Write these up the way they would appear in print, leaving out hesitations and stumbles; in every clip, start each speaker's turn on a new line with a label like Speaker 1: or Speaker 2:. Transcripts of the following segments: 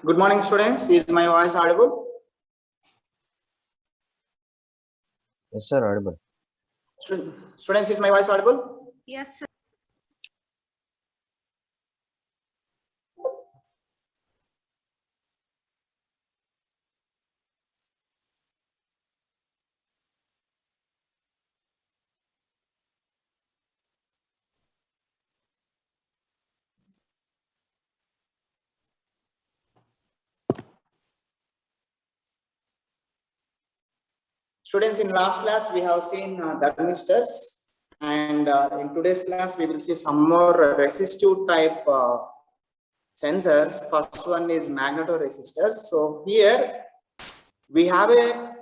Speaker 1: Good morning, students. Is my voice audible?
Speaker 2: Yes, sir, audible.
Speaker 1: Students, is my voice audible?
Speaker 3: Yes, sir.
Speaker 1: Students, in last class, we have seen thermistors, and in today's class, we will see some more resistive type sensors. First one is magnetoresistors. So here we have a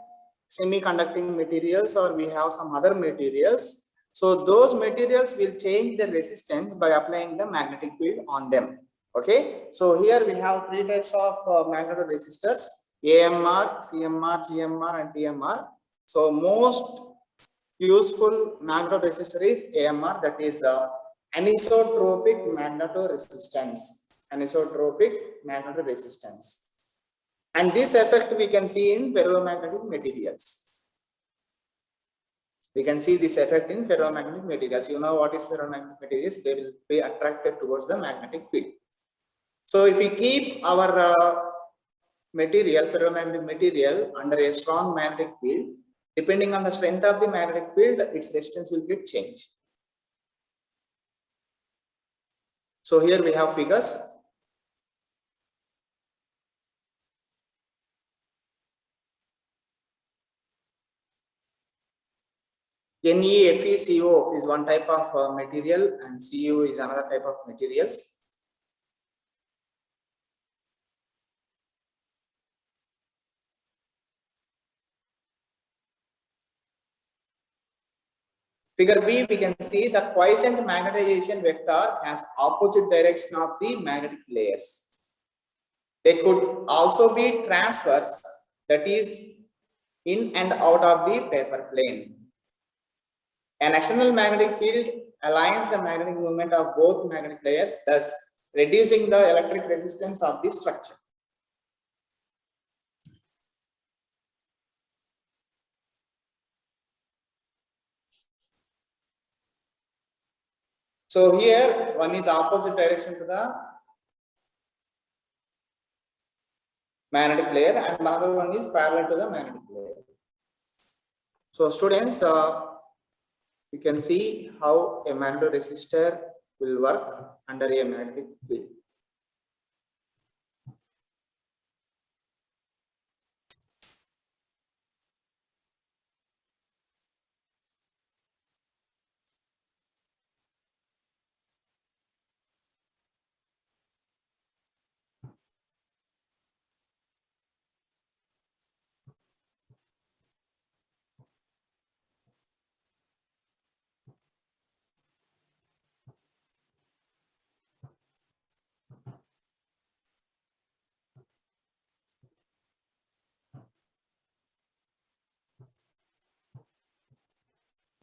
Speaker 1: semiconducting materials, or we have some other materials. So those materials will change the resistance by applying the magnetic field on them. Okay. So here we have three types of magnetoresistors: AMR, CMR, GMR, and TMR. So most useful magnetoresistor is AMR, that is anisotropic magnetoresistance. Anisotropic magnetoresistance. And this effect we can see in ferromagnetic materials. We can see this effect in ferromagnetic materials. You know what is ferromagnetic materials? They will be attracted towards the magnetic field. So if we keep our material, ferromagnetic material, under a strong magnetic field, depending on the strength of the magnetic field, its resistance will get changed. So here we have figures. NeFeCO is one type of material, and Cu is another type of materials. Figure B, we can see the quiescent magnetization vector has opposite direction of the magnetic layers. They could also be transverse, that is in and out of the paper plane. An external magnetic field aligns the magnetic moment of both magnetic layers, thus reducing the electric resistance of the structure. So here one is opposite direction to the magnetic layer, and another one is parallel to the magnetic layer. So students, you can see how a magnetoresistor will work under a magnetic field.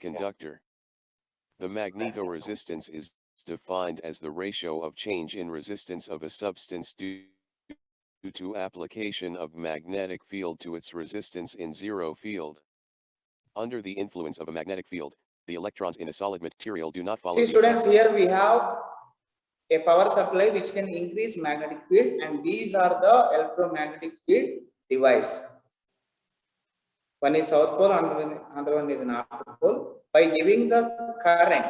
Speaker 4: Conductor. The magnetoresistance is defined as the ratio of change in resistance of a substance due to application of magnetic field to its resistance in zero field. Under the influence of a magnetic field, the electrons in a solid material do not follow.
Speaker 1: See students, here we have a power supply which can increase magnetic field, and these are the electromagnetic field device. One is south pole, another one is north pole. By giving the current,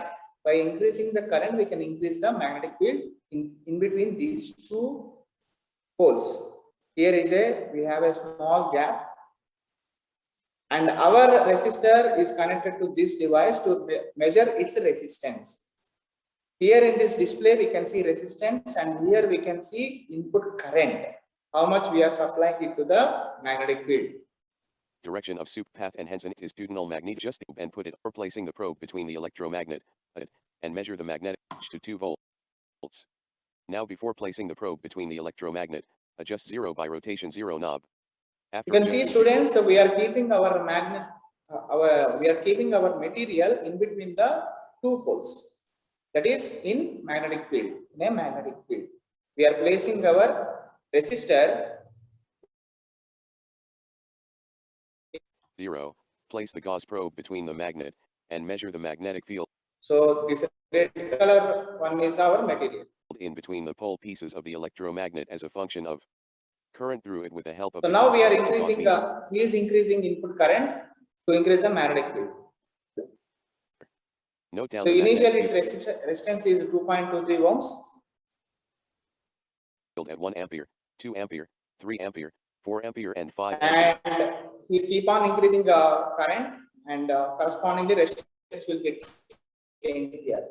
Speaker 1: by increasing the current, we can increase the magnetic field in between these two poles. Here is we have a small gap, and our resistor is connected to this device to measure its resistance. Here in this display, we can see resistance, and here we can see input current, how much we are supplying it to the magnetic field.
Speaker 4: Direction of soup path and hence longitudinal magnet. Adjust and put it or placing the probe between the electromagnet and measure the magnetic to 2 volts. Now before placing the probe between the electromagnet, adjust 0 by rotation 0 knob. After
Speaker 1: you can see students, we are keeping our magnet, we are keeping our material in between the two poles. That is in magnetic field, in a magnetic field. We are placing our resistor.
Speaker 4: 0. Place the Gauss probe between the magnet and measure the magnetic field
Speaker 1: So this red color one is our material.
Speaker 4: in between the pole pieces of the electromagnet as a function of current through it with the help of
Speaker 1: So
Speaker 4: the
Speaker 1: now we are
Speaker 4: Gauss probe.
Speaker 1: increasing he is increasing input current to increase the magnetic field.
Speaker 4: Note down
Speaker 1: So
Speaker 4: the
Speaker 1: initially
Speaker 4: magnetic
Speaker 1: its resistance is 2.23 ohms.
Speaker 4: field at 1 ampere, 2 ampere, 3 ampere, 4 ampere and 5
Speaker 1: And
Speaker 4: ampere.
Speaker 1: we keep on increasing the current and correspondingly resistance will get changed here.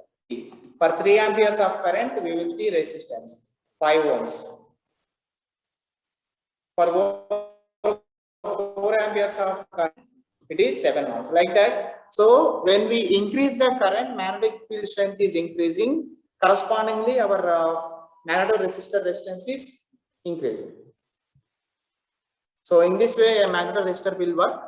Speaker 1: For 3 amperes of current, we will see resistance 5 ohms. For 4 amperes of current, it is 7 ohms, like that. So when we increase the current, magnetic field strength is increasing. Correspondingly, our magnetoresistor resistance is increasing. So in this way, a magnetoresistor will work.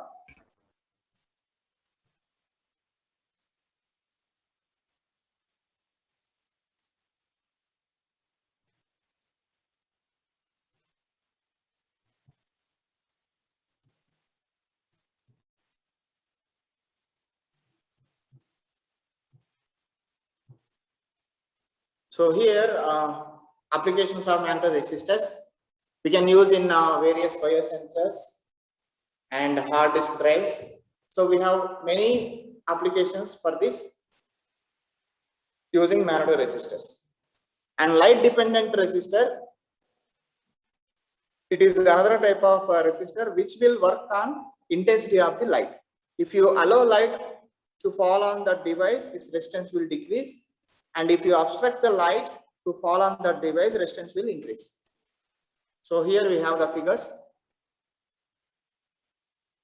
Speaker 1: So here, applications of magnetoresistors we can use in various biosensors and hard disk drives. So we have many applications for this using magnetoresistors. And light dependent resistor, it is another type of resistor which will work on intensity of the light. If you allow light to fall on the device, its resistance will decrease. And if you obstruct the light to fall on the device, resistance will increase. So here we have the figures.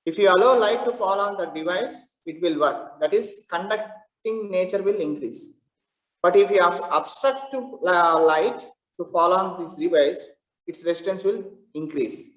Speaker 1: If you allow light to fall on the device, it will work. That is, conducting nature will increase. But if you obstruct light to fall on this device, its resistance will increase.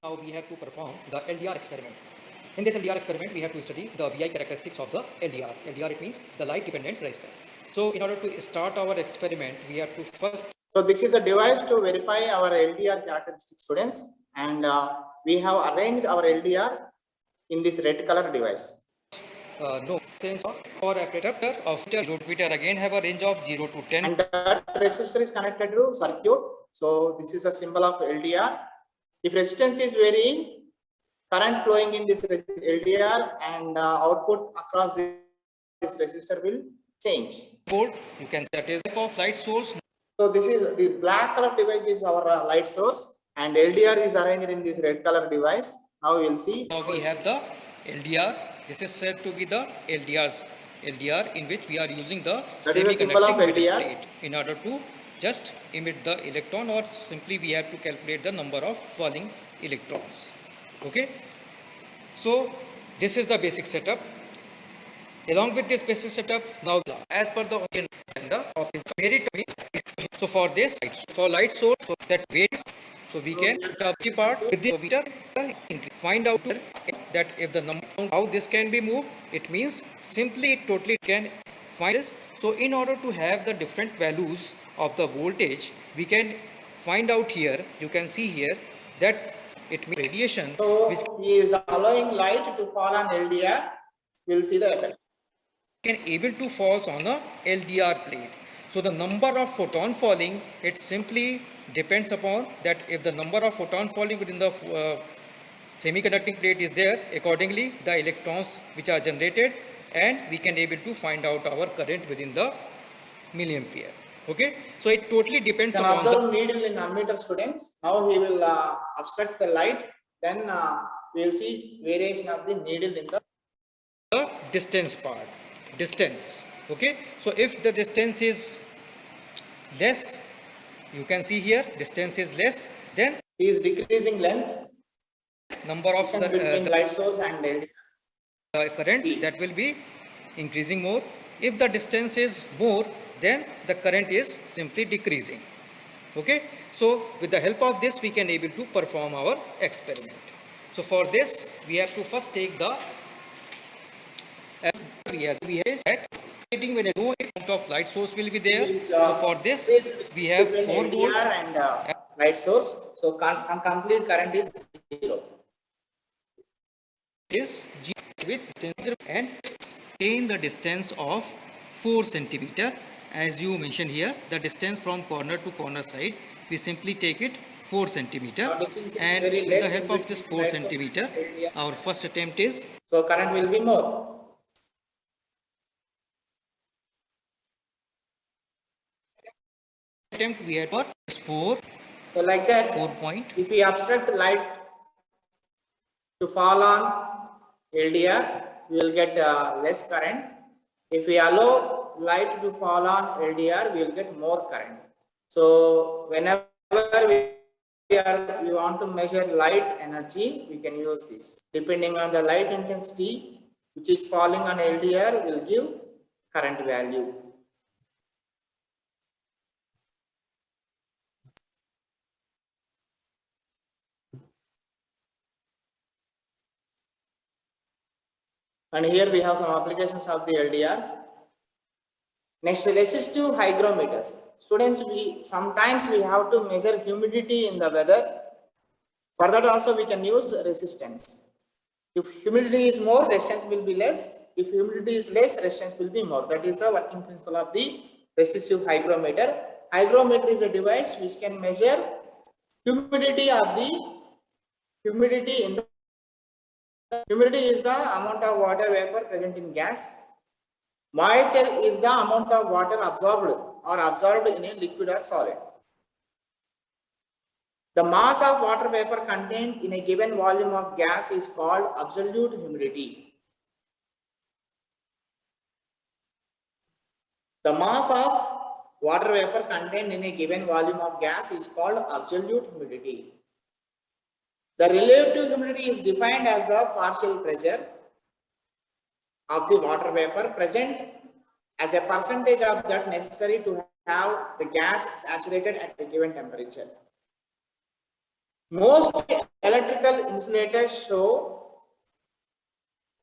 Speaker 3: Now we have to perform the LDR experiment. In this LDR experiment, we have to study the VI characteristics of the LDR. LDR, it means the light dependent resistor. So in order to start our experiment, we have to first.
Speaker 1: So this is a device to verify our LDR characteristics, students, and we have arranged our LDR in this red color device.
Speaker 3: No sense or apparatus of meter again have a range of 0 to 10.
Speaker 1: And that resistor is connected to circuit. So this is a symbol of LDR. If resistance is varying, current flowing in this LDR and output across this resistor will change.
Speaker 3: Volt, you can that is type of light source.
Speaker 1: So this is the black color device is our light source, and LDR is arranged in this red color device. Now we will see.
Speaker 3: Now we have the LDR. This is said to be the LDR in which we are using the semiconducting metal plate in order to just emit the electron, or simply we have to calculate the number of falling electrons. Okay, so this is the basic setup. Along with this basic setup, now as per the so for this, for light source, so that weight, so we can part with the meter, find out that if the number, how this can be moved, it means simply totally can find this. So in order to have the different values of the voltage, we can find out here, you can see here that it means radiation.
Speaker 1: So which he is allowing light to fall on LDR, we will see the effect.
Speaker 3: Can able to falls on a LDR plate. So the number of photon falling, it simply depends upon that if the number of photon falling within the semiconducting plate is there, accordingly the electrons which are generated, and we can able to find out our current within the milliampere. Okay, so it totally depends
Speaker 1: upon
Speaker 3: the
Speaker 1: needle in ammeter, students. Now he will obstruct the light, then we will see variation of the needle in the
Speaker 3: distance part. Distance. Okay, so if the distance is less, you can see here distance is less, then
Speaker 1: He is decreasing length,
Speaker 3: number of
Speaker 1: distance between light source and LDR.
Speaker 3: the current that will be increasing more. If the distance is more, then the current is simply decreasing. Okay, so with the help of this we can able to perform our experiment. So for this we have to first take the we have that when a no amount of light source will be there. So for this we have
Speaker 1: Between
Speaker 3: 4 volts
Speaker 1: LDR and light source. So complete current is 0.
Speaker 3: is G, which and gain the distance of 4 centimeter. As you mentioned here, the distance from corner to corner side, we simply take it 4 centimeter,
Speaker 1: Now distance is
Speaker 3: and
Speaker 1: very
Speaker 3: with the
Speaker 1: less
Speaker 3: help
Speaker 1: in
Speaker 3: of this
Speaker 1: between
Speaker 3: 4
Speaker 1: light source
Speaker 3: centimeter,
Speaker 1: and LDR.
Speaker 3: our first attempt is
Speaker 1: So current will be more.
Speaker 3: we had for 4
Speaker 1: So like that,
Speaker 3: 4 point.
Speaker 1: if we obstruct light to fall on LDR, we will get less current. If we allow light to fall on LDR, we will get more current. So whenever we want to measure light energy, we can use this. Depending on the light intensity which is falling on LDR, will give current value. And here we have some applications of the LDR. Next, resistive hygrometers. Students, sometimes we have to measure humidity in the weather. For that also we can use resistance. If humidity is more, resistance will be less. If humidity is less, resistance will be more. That is the working principle of the resistive hygrometer. Hygrometer is a device which can measure humidity in the humidity is the amount of water vapor present in gas. Moisture is the amount of water absorbed in a liquid or solid. The mass of water vapor contained in a given volume of gas is called absolute humidity. The mass of water vapor contained in a given volume of gas is called absolute humidity. The relative humidity is defined as the partial pressure of the water vapor present as a percentage of that necessary to have the gas saturated at a given temperature. Most electrical insulators show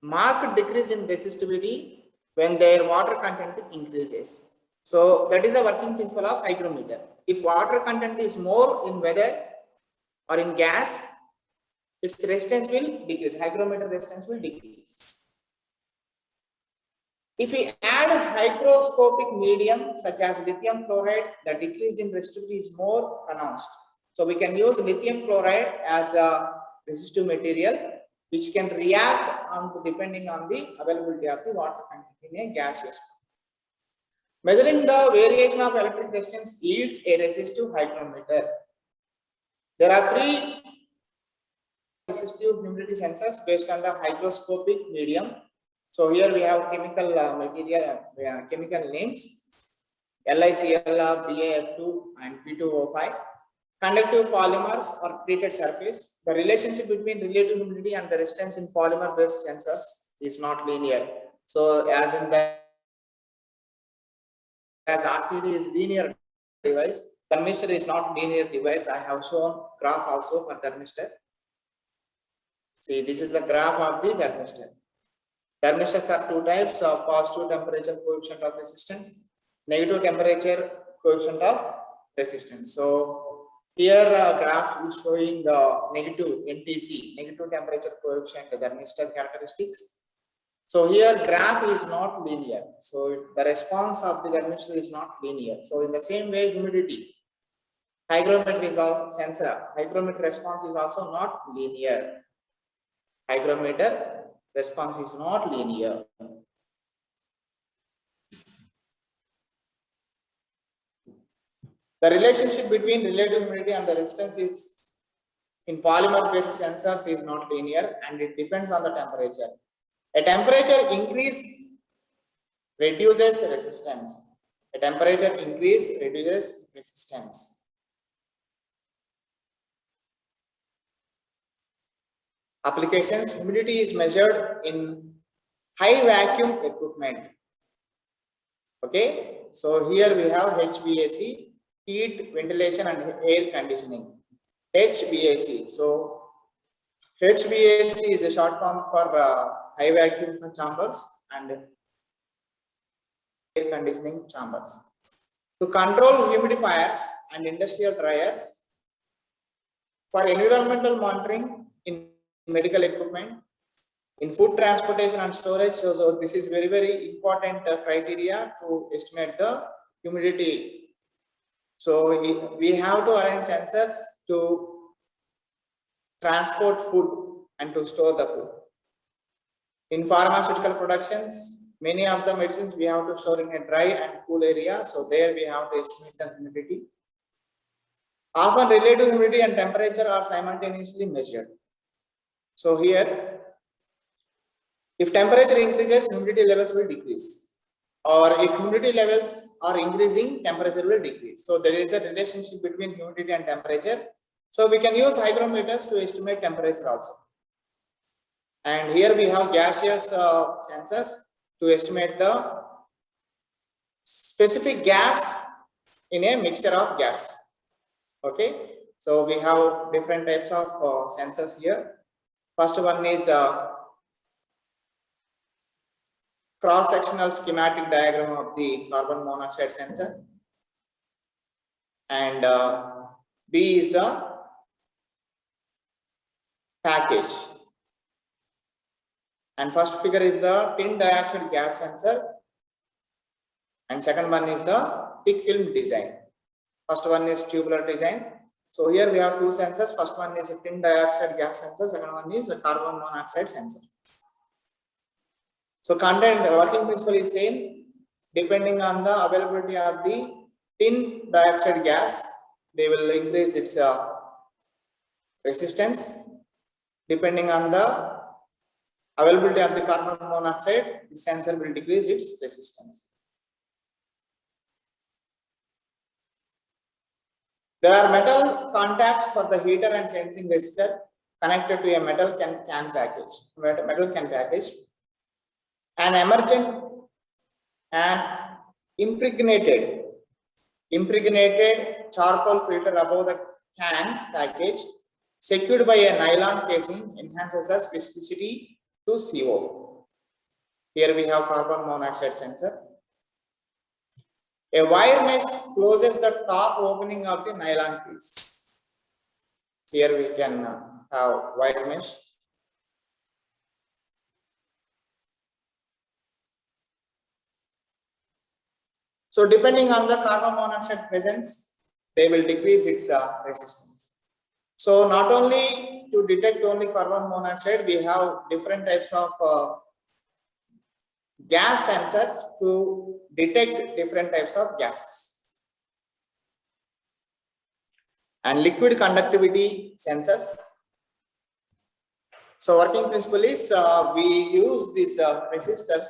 Speaker 1: marked decrease in resistivity when their water content increases. So that is the working principle of hygrometer. If water content is more in weather or in gas, its resistance will decrease, hygrometer resistance will decrease. If we add hygroscopic medium such as lithium chloride, the decrease in resistivity is more pronounced. So we can use lithium chloride as a resistive material which can react depending on the availability of the water content in a gaseous form. Measuring the variation of electric resistance yields a resistive hygrometer. There are 3 resistive humidity sensors based on the hygroscopic medium. So here we have chemical chemical names: LiCl, BaF2 and P2O5. Conductive polymers or treated surface. The relationship between relative humidity and the resistance in polymer-based sensors is not linear. So as RTD is linear device, thermistor is not linear device. I have shown graph also for thermistor. See, this is the graph of the thermistor. Thermistors are 2 types of positive temperature coefficient of resistance, negative temperature coefficient of resistance. So here graph is showing the negative NTC, negative temperature coefficient thermistor characteristics. So here graph is not linear. So the response of the thermistor is not linear. So in the same way, humidity, hygrometer is also sensor. Hygrometer response is also not linear. Hygrometer response is not linear. The relationship between relative humidity and the resistance is in polymer-based sensors is not linear and it depends on the temperature. A temperature increase reduces resistance. A temperature increase reduces resistance. Applications, humidity is measured in high vacuum equipment. Okay, so here we have HVAC, heat, ventilation and air conditioning. HVAC. So HVAC is a short form for high vacuum chambers and air conditioning chambers. To control humidifiers and industrial dryers, for environmental monitoring in medical equipment, in food transportation and storage. So this is very, very important criteria to estimate the humidity. So we have to arrange sensors to transport food and to store the food. In pharmaceutical productions, many of the medicines we have to store in a dry and cool area. So there we have to estimate the humidity. Often relative humidity and temperature are simultaneously measured. So here, if temperature increases, humidity levels will decrease. Or if humidity levels are increasing, temperature will decrease. So there is a relationship between humidity and temperature. So we can use hygrometers to estimate temperature also. And here we have gaseous sensors to estimate the specific gas in a mixture of gas. Okay, so we have different types of sensors here. First one is cross-sectional schematic diagram of the carbon monoxide sensor, and B is the package, and first figure is the tin dioxide gas sensor, and second one is the thick film design. First one is tubular design. So here we have two sensors. First one is a tin dioxide gas sensor, second one is a carbon monoxide sensor. So content working principle is same. Depending on the availability of the tin dioxide gas, they will increase its resistance. Depending on the availability of the carbon monoxide, the sensor will decrease its resistance. There are metal contacts for the heater and sensing resistor connected to a metal can package. An emergent and impregnated charcoal filter above the can package secured by a nylon casing enhances the specificity to CO. Here we have carbon monoxide sensor. A wire mesh closes the top opening of the nylon case. Here we can have wire mesh. So depending on the carbon monoxide presence, they will decrease its resistance. So not only to detect only carbon monoxide, we have different types of gas sensors to detect different types of gases. And liquid conductivity sensors. So working principle is we use these resistors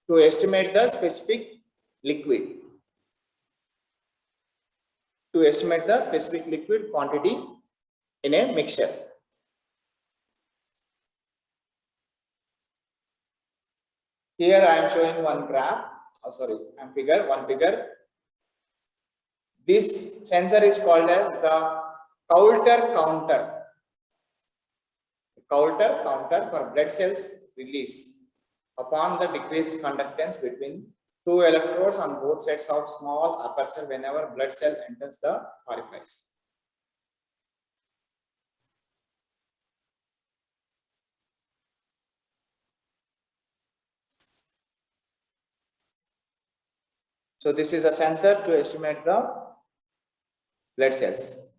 Speaker 1: to estimate the specific liquid. To estimate the specific liquid quantity in a mixture. Here I am showing one graph, one figure. This sensor is called as the Coulter counter. Coulter counter for blood cells release upon the decreased conductance between two electrodes on both sides of small aperture whenever blood cell enters the orifice. So this is a sensor to estimate the blood cells.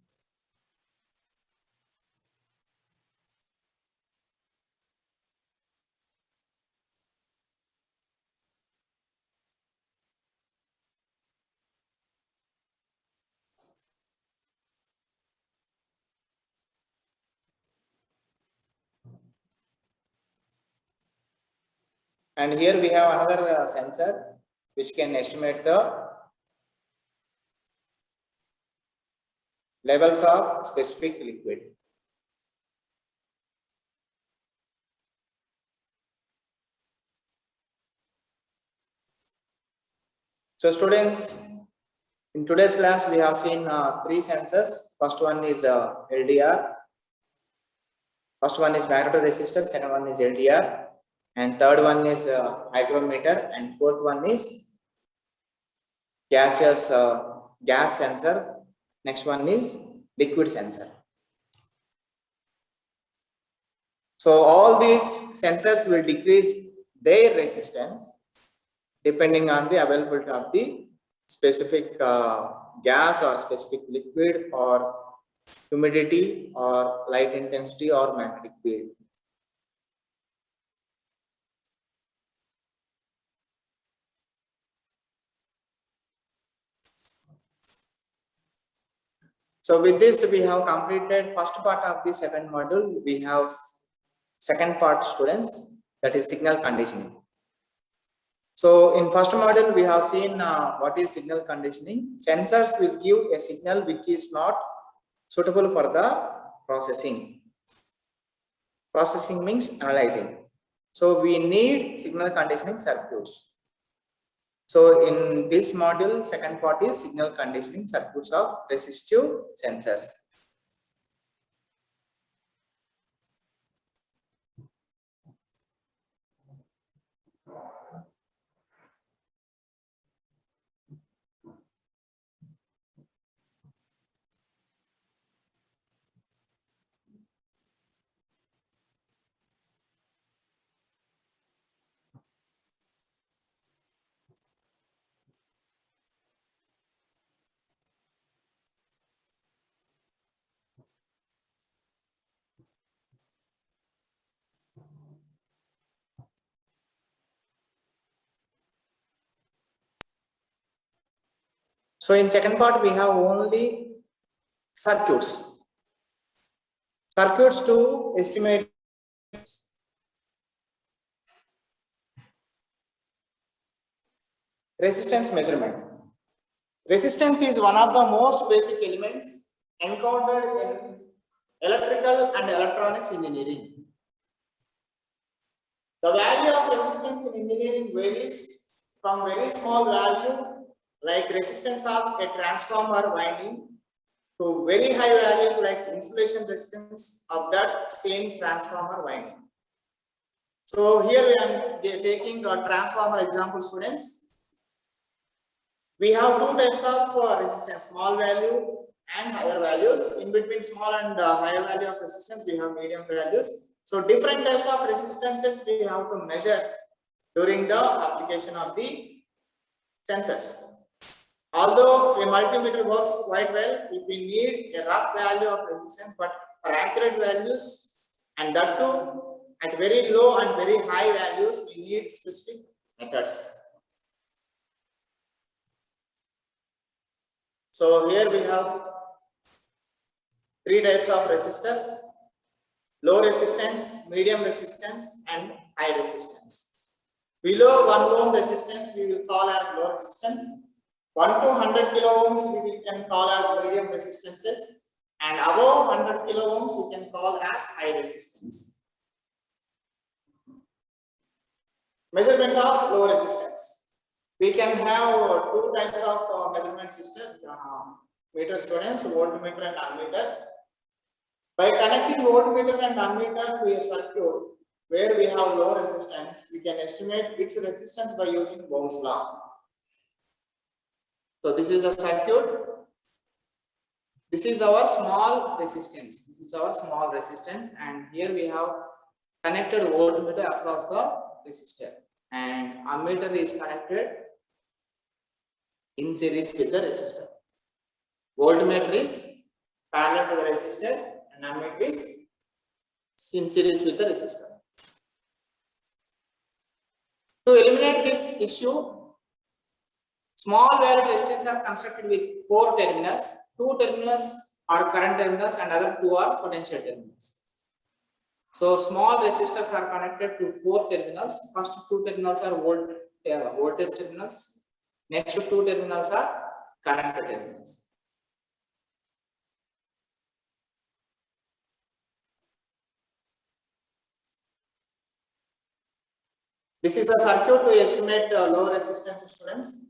Speaker 1: And here we have another sensor which can estimate the levels of specific liquid. So students, in today's class, we have seen three sensors. First one is LDR. First one is magnetoresistor, second one is LDR, and third one is hygrometer, and fourth one is gaseous gas sensor. Next one is liquid sensor. So all these sensors will decrease their resistance depending on the availability of the specific gas or specific liquid or humidity or light intensity or magnetic field. So with this, we have completed first part of the second module. We have second part, students, that is signal conditioning. So in first module, we have seen what is signal conditioning. Sensors will give a signal which is not suitable for the processing. Processing means analyzing. So we need signal conditioning circuits. So in this module, second part is signal conditioning circuits of resistive sensors. So in second part, we have only circuits. Circuits to estimate resistance measurement. Resistance is one of the most basic elements encountered in electrical and electronics engineering. The value of resistance in engineering varies from very small value like resistance of a transformer winding to very high values like insulation resistance of that same transformer winding. So here we are taking a transformer example, students. We have two types of resistance, small value and higher values. In between small and higher value of resistance, we have medium values. So different types of resistances we have to measure during the application of the sensors. Although a multimeter works quite well if we need a rough value of resistance, but for accurate values and that too at very low and very high values, we need specific methods. So here we have three types of resistors: low resistance, medium resistance, and high resistance. Below 1 ohm resistance, we will call as low resistance. 1 to 100 kilo ohms we can call as medium resistances, and above 100 kilo ohms we can call as high resistance. Measurement of low resistance. We can have two types of measurement system, meter, students, voltmeter and ammeter. By connecting voltmeter and ammeter to a circuit where we have low resistance, we can estimate its resistance by using Ohm's law. So this is a circuit. This is our small resistance. This is our small resistance, and here we have connected voltmeter across the resistor, and ammeter is connected in series with the resistor. Voltmeter is parallel to the resistor, and ammeter is in series with the resistor. To eliminate this issue, small value resistors are constructed with 4 terminals. 2 terminals are current terminals and other 2 are potential terminals. So small resistors are connected to 4 terminals. First 2 terminals are voltage terminals, Next two terminals are current terminals. This is a circuit to estimate low resistance, students.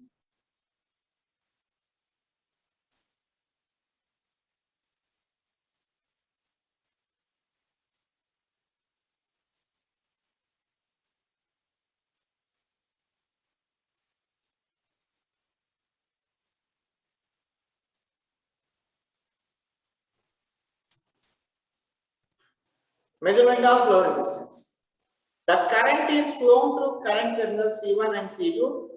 Speaker 1: Measurement of low resistance. The current is flown through current terminals C1 and C2.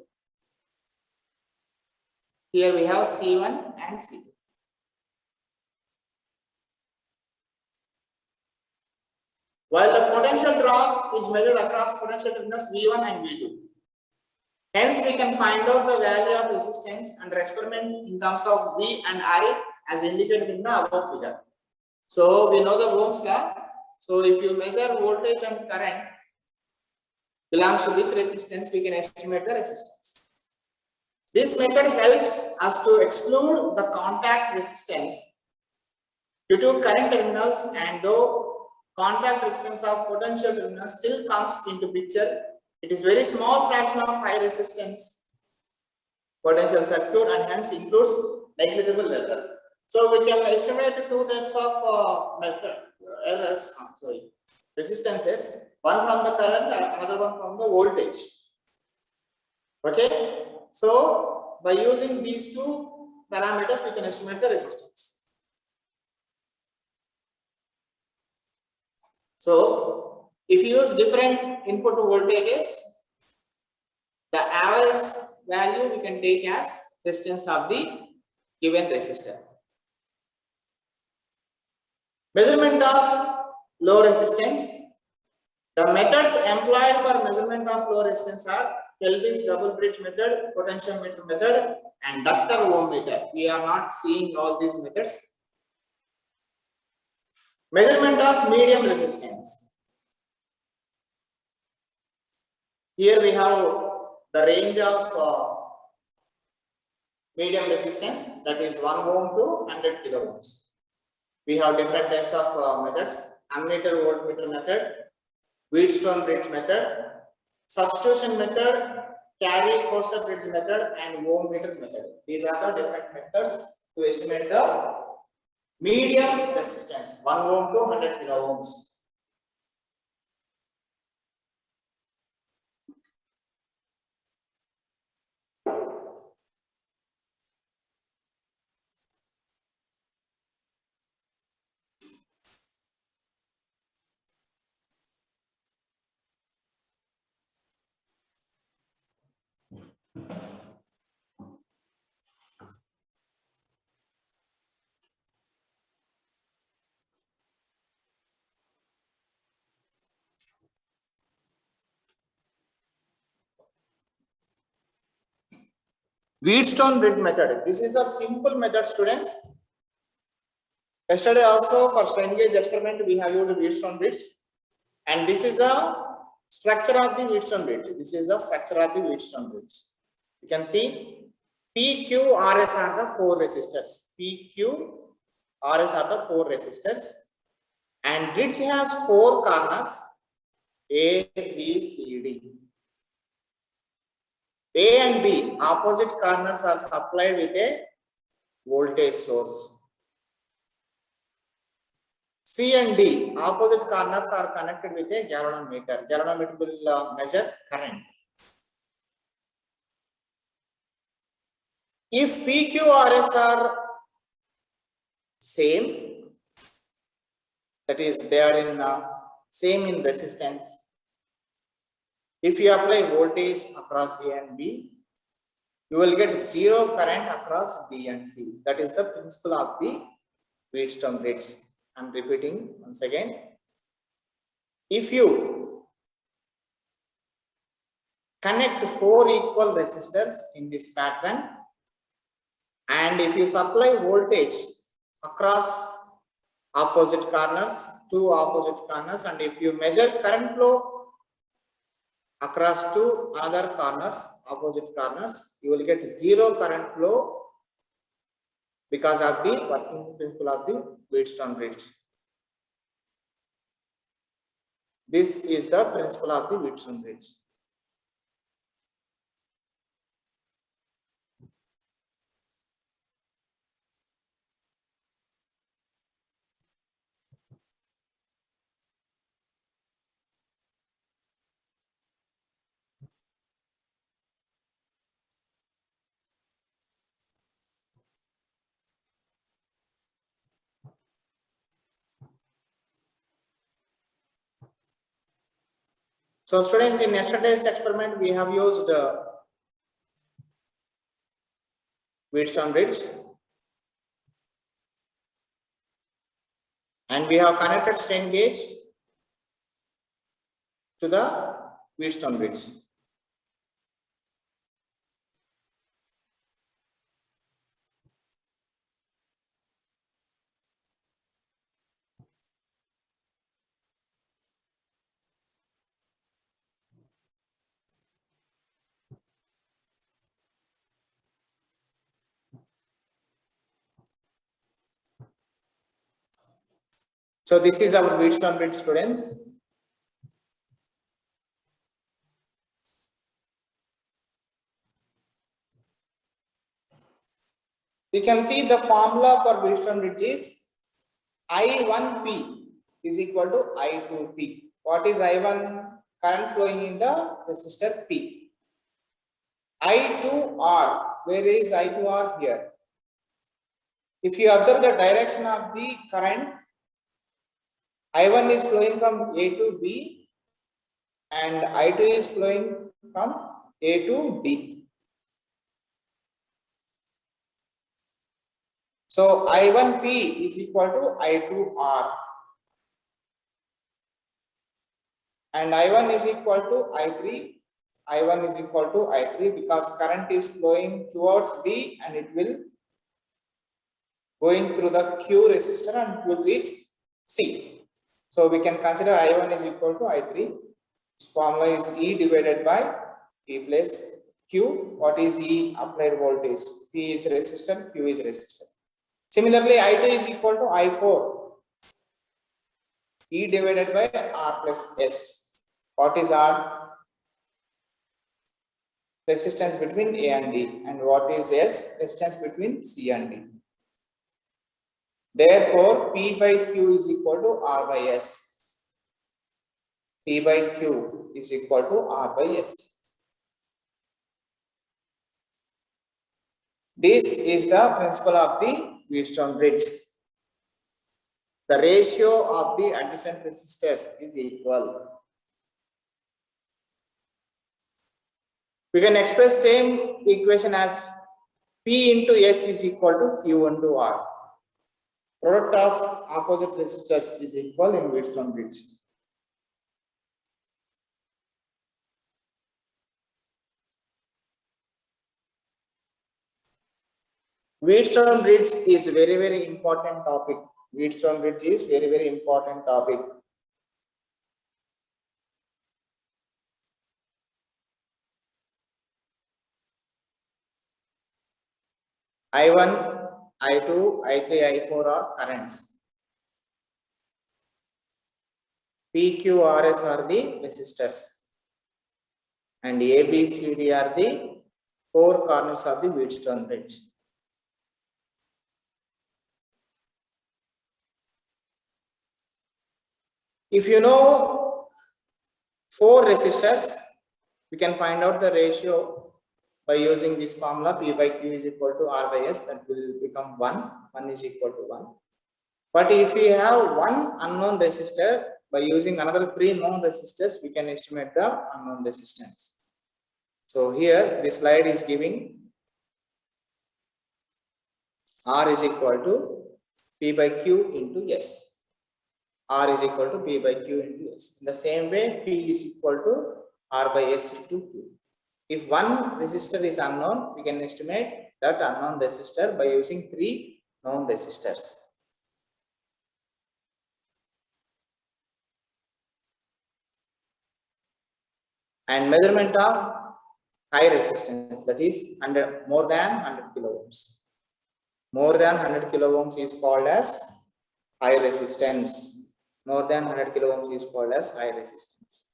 Speaker 1: Here we have C1 and C2. While the potential drop is measured across potential terminals V1 and V2. Hence, we can find out the value of resistance under experiment in terms of V and I as indicated in the above figure. So, we know the Ohm's law. So, if you measure voltage and current belongs to this resistance, we can estimate the resistance. This method helps us to exclude the contact resistance due to current terminals, and though contact resistance of potential terminals still comes into picture, it is very small fraction of high resistance potential circuit and hence includes negligible error. So we can estimate two types of resistances, one from the current and another one from the voltage. Okay, so by using these two parameters, we can estimate the resistance. So if you use different input voltages, the average value we can take as resistance of the given resistor. Measurement of low resistance. The methods employed for measurement of low resistance are Kelvin's double bridge method, potentiometer method, and inductor ohm meter. We are not seeing all these methods. Measurement of medium resistance. Here we have the range of medium resistance, that is 1 ohm to 100 kilo ohms. We have different types of methods: ammeter voltmeter method, Wheatstone bridge method, substitution method, Carey-Foster bridge method, and ohm meter method. These are the different methods to estimate the medium resistance, 1 ohm to 100 kilo ohms. Wheatstone bridge method. This is a simple method, students. Yesterday also for strain gauge experiment we have used Wheatstone bridge, and this is the structure of the Wheatstone bridge. This is the structure of the Wheatstone bridge. You can see P, Q, RS are the 4 resistors. P, Q, RS are the 4 resistors, and bridge has 4 corners A, B, C, D. A and B opposite corners are supplied with a voltage source. C and D opposite corners are connected with a galvanometer. Galvanometer will measure current. If PQRS are same, that is they are in same in resistance. If you apply voltage across A and B, you will get zero current across B and C. That is the principle of the Wheatstone bridge. I am repeating once again. If you connect 4 equal resistors in this pattern, and if you supply voltage across opposite corners, 2 opposite corners, and if you measure current flow across two other corners, opposite corners, you will get zero current flow because of the working principle of the Wheatstone bridge. This is the principle of the Wheatstone bridge. So students, in yesterday's experiment, we have used Wheatstone bridge, and we have connected strain gauge to the Wheatstone bridge. So this is our Wheatstone bridge, students. You can see the formula for Wheatstone bridge is I1P is equal to I2P. What is I1? Current flowing in the resistor P. I2R, where is I2R? Here. If you observe the direction of the current, I1 is flowing from A to B and I2 is flowing from A to D. So I1P is equal to I2R and I1 is equal to I3. I1 is equal to I3 because current is flowing towards B and it will going through the Q resistor and it will reach C. So we can consider I1 is equal to I3. This formula is E divided by P plus Q. What is E? Applied voltage. P is resistor, Q is resistor. Similarly, I2 is equal to I4. E divided by R plus S. What is R? Resistance between A and D. And what is S? Resistance between C and D. Therefore, P by Q is equal to R by S. P by Q is equal to R by S. This is the principle of the Wheatstone bridge. The ratio of the adjacent resistors is equal. We can express same equation as P into S is equal to Q into R. Product of opposite resistors is equal in Wheatstone bridge. Wheatstone bridge is very important topic. Wheatstone bridge is very important topic. I1, I2, I3, I4 are currents. PQRS are the resistors. And ABCD are the four corners of the Wheatstone bridge. If you know four resistors, we can find out the ratio by using this formula. P by Q is equal to R by S. That will become 1. 1 is equal to 1. But if we have one unknown resistor, by using another 3 known resistors, we can estimate the unknown resistance. So here this slide is giving R is equal to P by Q into S. R is equal to P by Q into S. In the same way, P is equal to R by S into Q. If one resistor is unknown, we can estimate that unknown resistor by using 3 known resistors. and measurement of high resistance, that is more than 100 kilo ohms. More than 100 kilo ohms is called as high resistance. More than 100 kilo ohms is called as high resistance.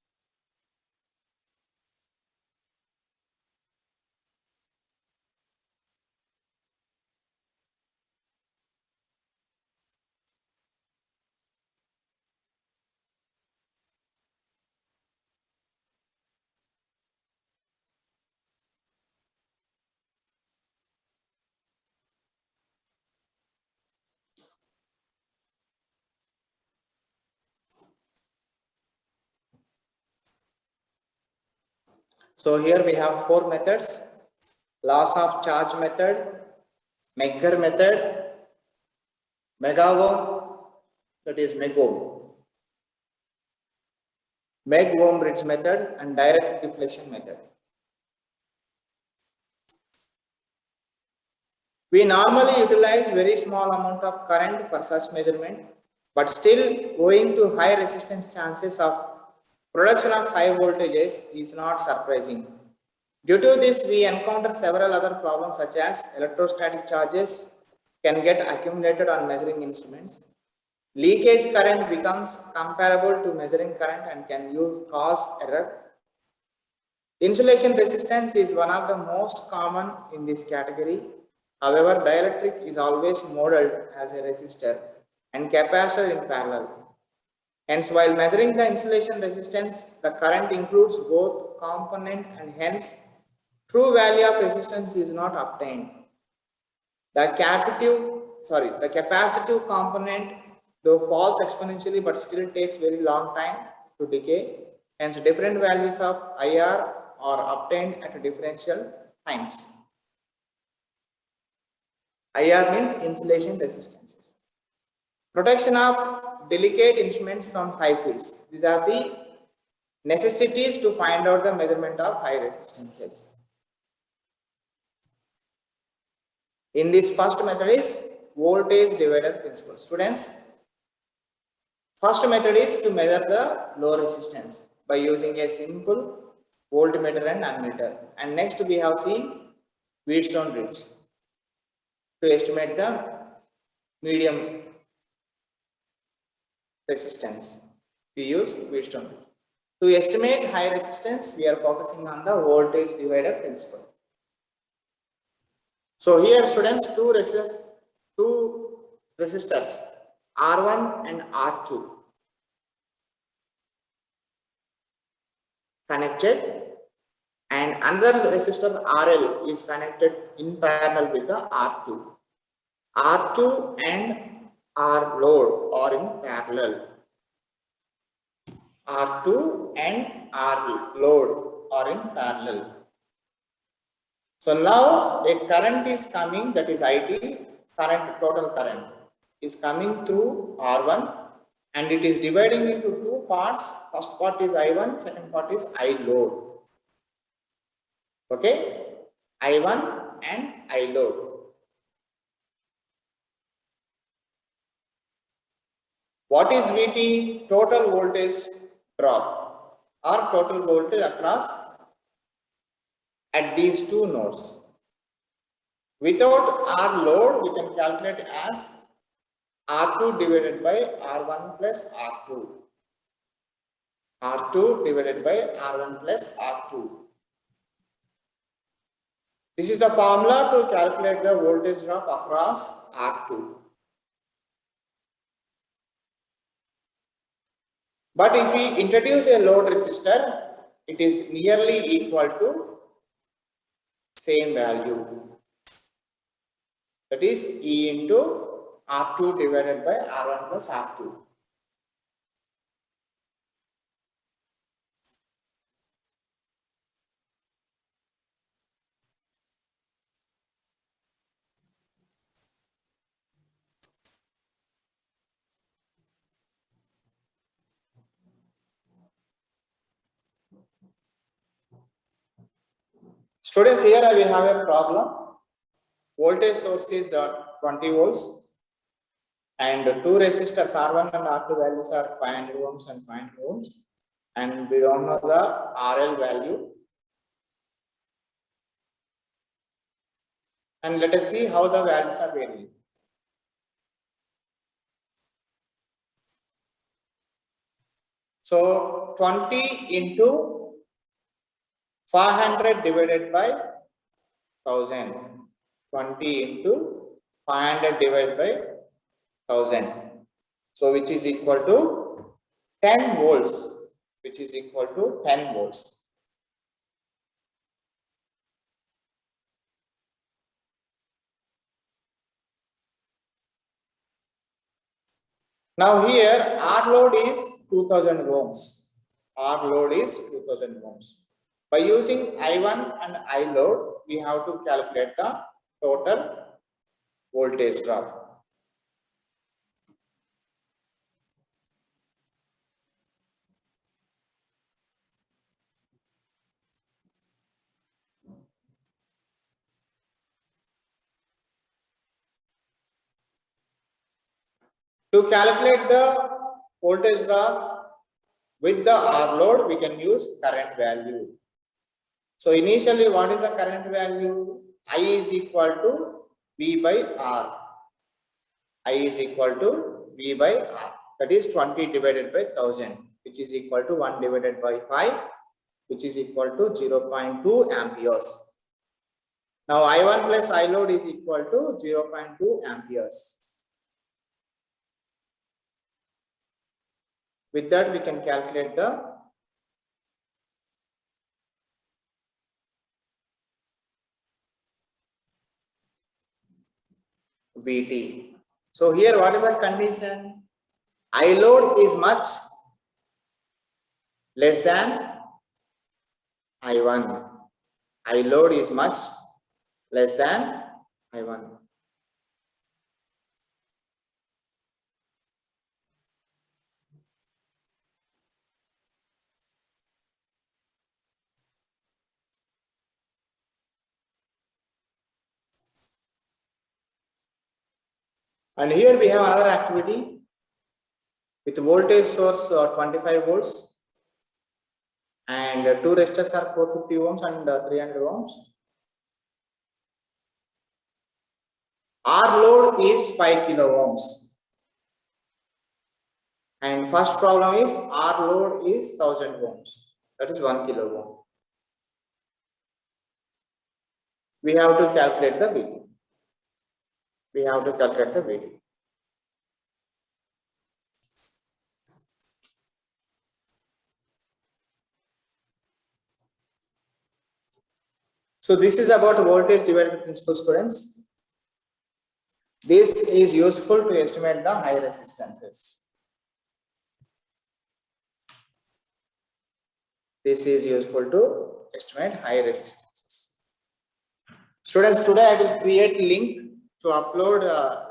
Speaker 1: So here we have four methods: loss of charge method, Megger method, megaohm, that is megohm, meg-ohm bridge method, and direct deflection method. We normally utilize very small amount of current for such measurement, but still owing to high resistance, chances of production of high voltages is not surprising. Due to this, we encounter several other problems such as electrostatic charges can get accumulated on measuring instruments. Leakage current becomes comparable to measuring current and can cause error. Insulation resistance is one of the most common in this category. However, dielectric is always modeled as a resistor and capacitor in parallel. Hence, while measuring the insulation resistance, the current includes both component and hence true value of resistance is not obtained. The capacitive component though falls exponentially but still takes very long time to decay. Hence, different values of IR are obtained at differential times. IR means insulation resistances. Protection of delicate instruments from high fields. These are the necessities to find out the measurement of high resistances. In this first method is voltage divider principle. Students, first method is to measure the low resistance by using a simple voltmeter and ammeter. And next we have seen Wheatstone bridge to estimate the medium resistance. We use Wheatstone bridge. To estimate high resistance, we are focusing on the voltage divider principle. So here students, two resistors R1 and R2 connected, and another resistor RL is connected in parallel with the R2. R2 and R load are in parallel. R2 and R load are in parallel. So now a current is coming, that is IT, total current is coming through R1 and it is dividing into two parts. First part is I1, second part is I load. Okay, I1 and I load. What is VT? Total voltage drop or total voltage across at these two nodes. Without R load, we can calculate as R2 divided by R1 plus R2. R2 divided by R1 plus R2. This is the formula to calculate the voltage drop across R2. But if we introduce a load resistor, it is nearly equal to same value, that is E into R2 divided by R1 plus R2. Students, here I will have a problem. Voltage source is 20 volts and two resistors R1 and R2 values are 500 ohms and 500 ohms. and we don't know the RL value. And let us see how the values are varying. So 20 into 500 divided by 1000. 20 into 500 divided by 1000. So which is equal to 10 volts. Which is equal to 10 volts. Now here R load is 2000 ohms. R load is 2000 ohms. By using I1 and I load, we have to calculate the total voltage drop. To calculate the voltage drop with the R load, we can use current value. So initially, what is the current value? I is equal to V by R. I is equal to V by R. That is 20 divided by 1000, which is equal to 1 divided by 5, which is equal to 0.2 amperes. Now I1 plus I load is equal to 0.2 amperes. With that, we can calculate the VT. So here, what is the condition? I load is much less than I1. I load is much less than I1. And here we have another activity with voltage source 25 volts and two resistors are 450 ohms and 300 ohms. R load is 5 kilo ohms. And first problem is R load is 1000 ohms. That is 1 kilo ohm. We have to calculate the VT. We have to calculate the VT. So this is about voltage divided principle, students. This is useful to estimate the high resistances. This is useful to estimate high resistances. Students, today I will create a link to upload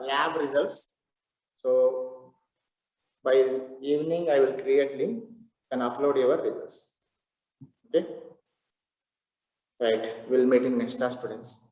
Speaker 1: lab results. So by evening I will create link and upload your results. Okay. Right. We'll meet in next class, students.